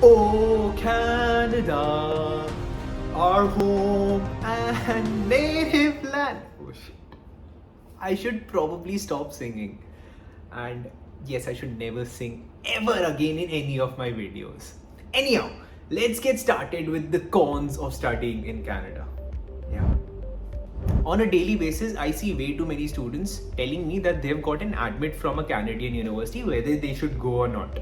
Oh, Canada, our home and native land. Oh shit. I should probably stop singing. And yes, I should never sing ever again in any of my videos. Anyhow, let's get started with the cons of studying in Canada. Yeah. On a daily basis, I see way too many students telling me that they've got an admit from a Canadian university, whether they should go or not.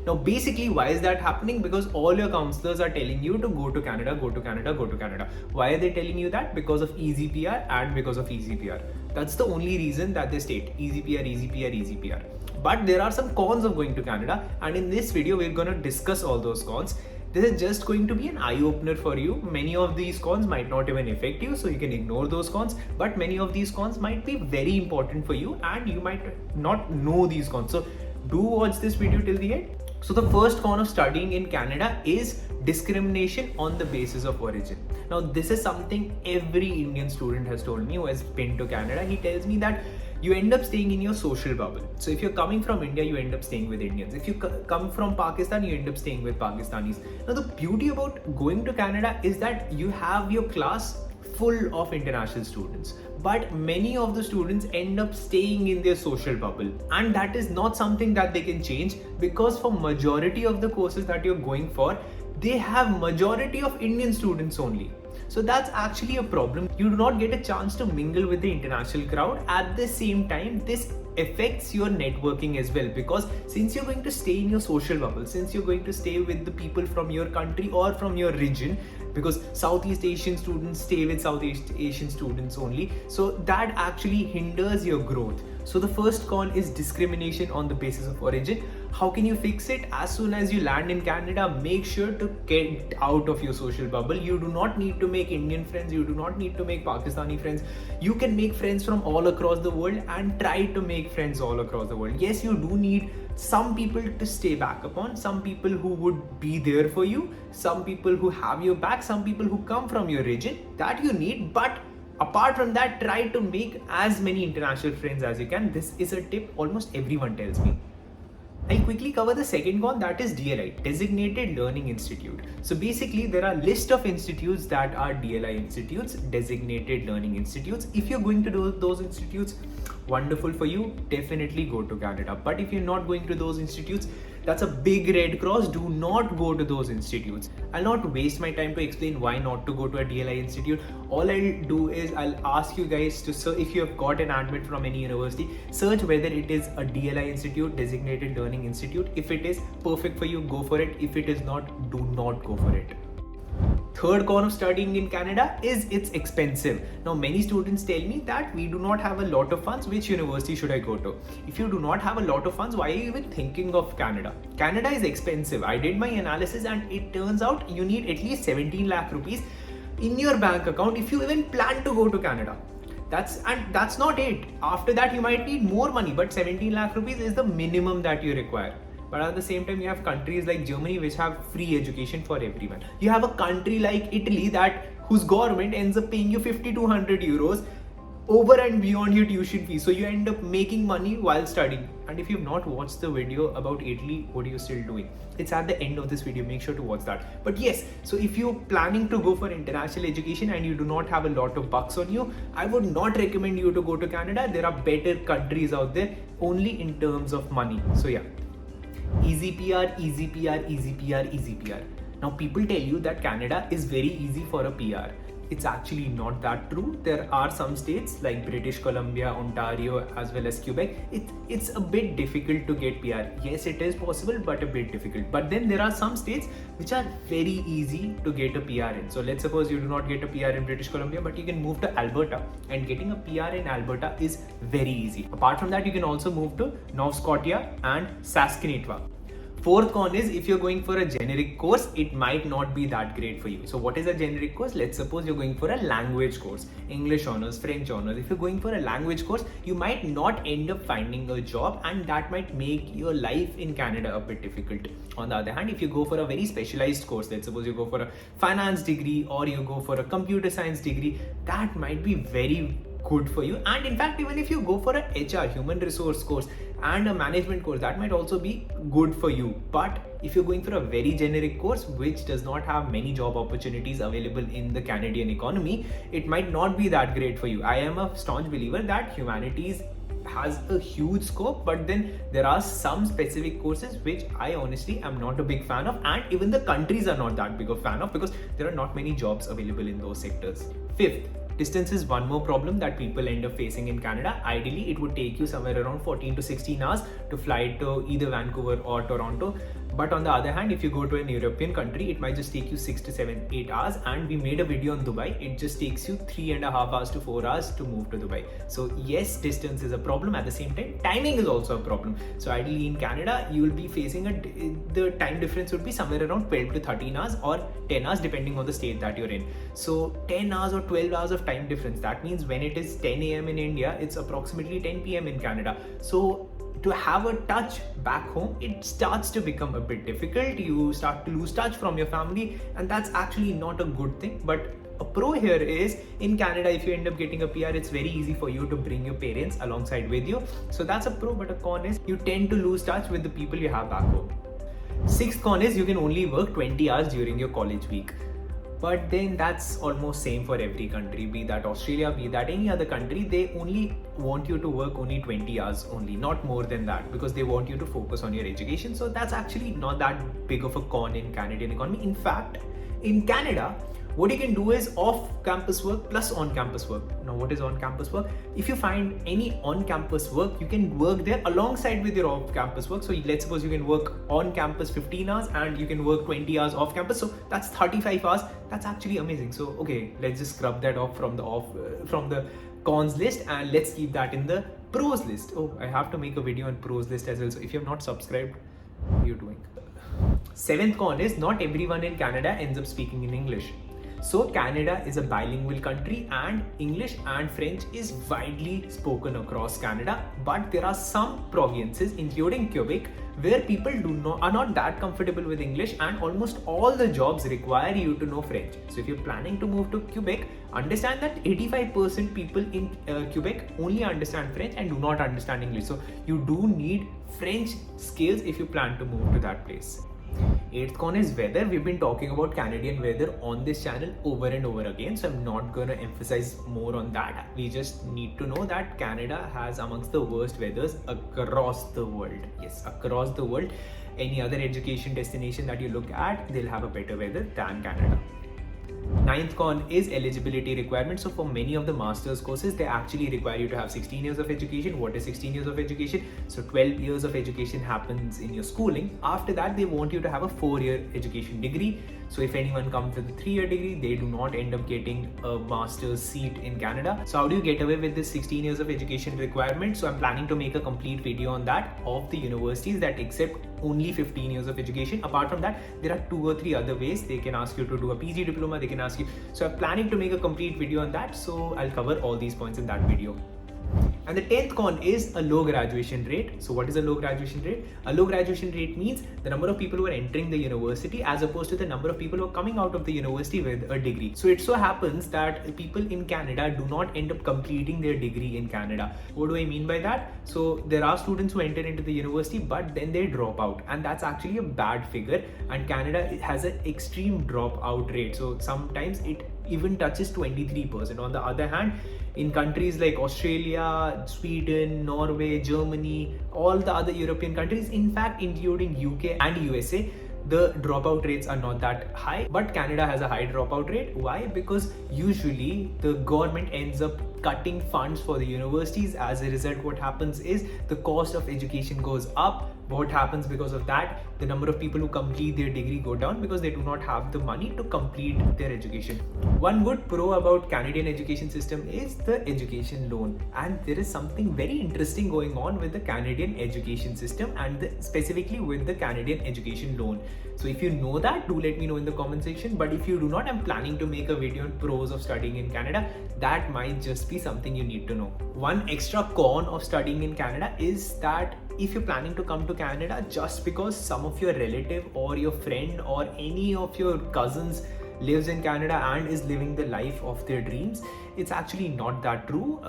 Now, basically, why is that happening? Because all your counselors are telling you to go to Canada, go to Canada, go to Canada. Why are they telling you that? Because of easy PR and because of easy PR. That's the only reason that they state easy PR, easy PR, easy PR. But there are some cons of going to Canada, and in this video, we're going to discuss all those cons. This is just going to be an eye-opener for you. Many of these cons might not even affect you, so you can ignore those cons, but many of these cons might be very important for you and you might not know these cons. So do watch this video till the end. So the first con of studying in Canada is discrimination on the basis of origin. Now this is something every Indian student has told me who has been to Canada. He tells me that you end up staying in your social bubble. So if you're coming from India, you end up staying with Indians. If you come from Pakistan, you end up staying with Pakistanis. Now the beauty about going to Canada is that you have your class full of international students, but many of the students end up staying in their social bubble, and that is not something that they can change, because for majority of the courses that you're going for, they have majority of Indian students only. So that's actually a problem. You do not get a chance to mingle with the international crowd. At the same time, this affects your networking as well, because since you're going to stay in your social bubble, since you're going to stay with the people from your country or from your region, because Southeast Asian students stay with Southeast Asian students only, so that actually hinders your growth. So the first con is discrimination on the basis of origin. How can you fix it? As soon as you land in Canada, make sure to get out of your social bubble. You do not need to make Indian friends, you do not need to make Pakistani friends. You can make friends from all across the world and try to make friends all across the world. Yes, you do need some people to stay back upon, some people who would be there for you, some people who have your back, some people who come from your region, that you need. But apart from that, try to make as many international friends as you can. This is a tip almost everyone tells me. I'll quickly cover the second con, that is DLI, Designated Learning Institute. So basically there are list of institutes that are DLI institutes, Designated Learning Institutes. If you're going to those institutes, wonderful for you, definitely go to Canada. But if you're not going to those institutes, that's a big red cross. Do not go to those institutes. I'll not waste my time to explain why not to go to a DLI institute. All I'll do is I'll ask you guys to search, if you have got an admit from any university, search whether it is a DLI institute, Designated Learning Institute. If it is perfect for you, go for it. If it is not, do not go for it. Third con of studying in Canada is it's expensive. Now many students tell me that we do not have a lot of funds, which university should I go to? If you do not have a lot of funds, why are you even thinking of Canada? Canada is expensive. I did my analysis and it turns out you need at least 17 lakh rupees in your bank account if you even plan to go to Canada. That's not it. After that you might need more money, but 17 lakh rupees is the minimum that you require. But at the same time, you have countries like Germany which have free education for everyone. You have a country like Italy whose government ends up paying you 50-100 euros over and beyond your tuition fee. So you end up making money while studying. And if you've not watched the video about Italy, what are you still doing? It's at the end of this video. Make sure to watch that. But yes, so if you're planning to go for international education and you do not have a lot of bucks on you, I would not recommend you to go to Canada. There are better countries out there only in terms of money. So yeah. Easy PR, easy PR, easy PR, easy PR. Now people tell you that Canada is very easy for a PR. It's actually not that true. There are some states like British Columbia, Ontario, as well as Quebec. It's a bit difficult to get PR. Yes, it is possible, but a bit difficult. But then there are some states which are very easy to get a PR in. So let's suppose you do not get a PR in British Columbia, but you can move to Alberta, and getting a PR in Alberta is very easy. Apart from that, you can also move to Nova Scotia and Saskatchewan. Fourth con is if you're going for a generic course, it might not be that great for you. So what is a generic course? Let's suppose you're going for a language course, English honors, French honors. If you're going for a language course, you might not end up finding a job, and that might make your life in Canada a bit difficult. On the other hand, if you go for a very specialized course, let's suppose you go for a finance degree or you go for a computer science degree, that might be very good for you. And in fact, even if you go for a HR, human resource course, and a management course, that might also be good for you. But if you're going for a very generic course which does not have many job opportunities available in the Canadian economy, it might not be that great for you. I am a staunch believer that humanities has a huge scope, but then there are some specific courses which I honestly am not a big fan of, and even the countries are not that big of a fan of, because there are not many jobs available in those sectors. Fifth, distance is one more problem that people end up facing in Canada. Ideally, it would take you somewhere around 14 to 16 hours to fly to either Vancouver or Toronto. But on the other hand, if you go to an European country, it might just take you 6 to 7, 8 hours. And we made a video on Dubai. It just takes you 3.5 hours to 4 hours to move to Dubai. So yes, distance is a problem. At the same time, timing is also a problem. So ideally in Canada, you will be facing the time difference would be somewhere around 12 to 13 hours or 10 hours depending on the state that you're in. So 10 hours or 12 hours of time difference. That means when it is 10 a.m. in India, it's approximately 10 p.m. in Canada. So to have a touch back home, it starts to become a bit difficult. You start to lose touch from your family, and that's actually not a good thing. But a pro here is, in Canada, if you end up getting a PR, it's very easy for you to bring your parents alongside with you. So that's a pro, but a con is you tend to lose touch with the people you have back home. Sixth con is you can only work 20 hours during your college week. But then that's almost same for every country, be that Australia, be that any other country. They only want you to work only 20 hours only, not more than that, because they want you to focus on your education. So that's actually not that big of a con in Canadian economy. In fact, in Canada, what you can do is off-campus work plus on-campus work. Now, what is on-campus work? If you find any on-campus work, you can work there alongside with your off-campus work. So let's suppose you can work on-campus 15 hours and you can work 20 hours off-campus. So that's 35 hours. That's actually amazing. So okay, let's just scrub that off from the cons list, and let's keep that in the pros list. Oh, I have to make a video on pros list as well. So if you have not subscribed, what are you doing? Seventh con is not everyone in Canada ends up speaking in English. So Canada is a bilingual country, and English and French is widely spoken across Canada. But there are some provinces, including Quebec, where people are not that comfortable with English, and almost all the jobs require you to know French. So if you're planning to move to Quebec, understand that 85% people in Quebec only understand French and do not understand English. So you do need French skills if you plan to move to that place. Eighth con is weather. We've been talking about Canadian weather on this channel over and over again, so I'm not going to emphasize more on that. We just need to know that Canada has amongst the worst weathers across the world. Yes, across the world. Any other education destination that you look at, they'll have a better weather than Canada. Ninth con is eligibility requirements. So for many of the master's courses, they actually require you to have 16 years of education. What is 16 years of education? So 12 years of education happens in your schooling. After that, they want you to have a 4-year education degree. So if anyone comes with a 3-year degree, they do not end up getting a master's seat in Canada. So how do you get away with this 16 years of education requirement? So I'm planning to make a complete video on that, of the universities that accept only 15 years of education. Apart from that, there are 2 or 3 other ways. They can ask you to do a PG diploma, they can ask you. So I'm planning to make a complete video on that. So I'll cover all these points in that video. And the 10th con is a low graduation rate. So what is a low graduation rate? A low graduation rate means the number of people who are entering the university as opposed to the number of people who are coming out of the university with a degree. So it so happens that people in Canada do not end up completing their degree in Canada. What do I mean by that? So there are students who enter into the university, but then they drop out, and that's actually a bad figure. And Canada has an extreme dropout rate. So sometimes it even touches 23%. On the other hand, in countries like Australia, Sweden, Norway, Germany, all the other European countries, in fact including UK and USA, the dropout rates are not that high. But Canada has a high dropout rate. Why? Because usually the government ends up cutting funds for the universities. As a result, what happens is the cost of education goes up. What happens because of that? The number of people who complete their degree go down because they do not have the money to complete their education. One good pro about Canadian education system is the education loan, and there is something very interesting going on with the Canadian education system, and specifically with the Canadian education loan. So if you know that, do let me know in the comment section. But if you do not, I'm planning to make a video on pros of studying in Canada. That might just be something you need to know. One extra con of studying in Canada is that if you're planning to come to Canada, just because some of your relative or your friend or any of your cousins lives in Canada and is living the life of their dreams. It's actually not that true.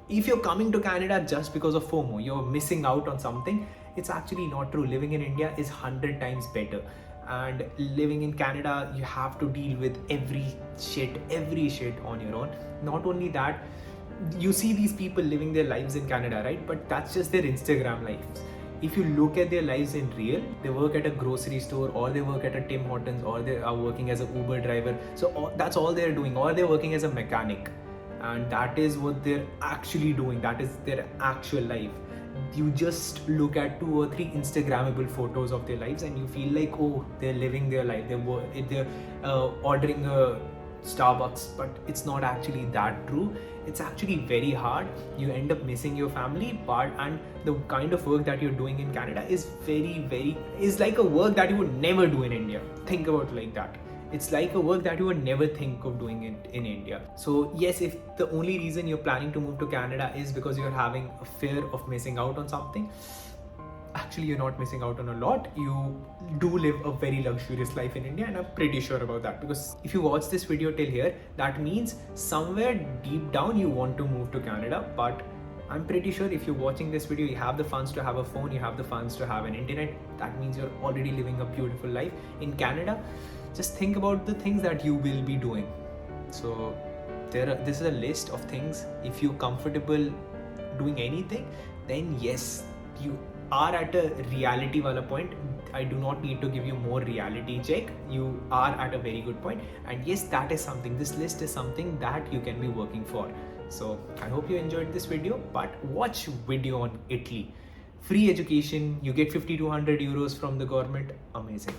If you're coming to Canada just because of FOMO, you're missing out on something. It's actually not true. Living in India is 100 times better. And living in Canada, you have to deal with every shit on your own. Not only that, you see these people living their lives in Canada, right? But that's just their Instagram lives. If you look at their lives in real, they work at a grocery store, or they work at a Tim Hortons, or they are working as an Uber driver. So that's all they're doing, or they're working as a mechanic. And that is what they're actually doing. That is their actual life. You just look at 2 or 3 Instagrammable photos of their lives and you feel like, oh, they're living their life. They're ordering a Starbucks, but it's not actually that true. It's actually very hard. You end up missing your family part, and the kind of work that you're doing in Canada is is like a work that you would never do in India. Think about it like that. It's like a work that you would never think of doing it in India. So yes, if the only reason you're planning to move to Canada is because you're having a fear of missing out on something, actually you're not missing out on a lot. You do live a very luxurious life in India, and I'm pretty sure about that, because if you watch this video till here, that means somewhere deep down you want to move to Canada. But I'm pretty sure if you're watching this video, you have the funds to have a phone, you have the funds to have an internet. That means you're already living a beautiful life in Canada. Just think about the things that you will be doing. So this is a list of things. If you're comfortable doing anything, then yes, you are at a reality wala point. I do not need to give you more reality check. You are at a very good point. And yes, that is something, this list is something that you can be working for. So I hope you enjoyed this video, but watch video on Italy. Free education, you get 50 to 100 euros from the government. Amazing.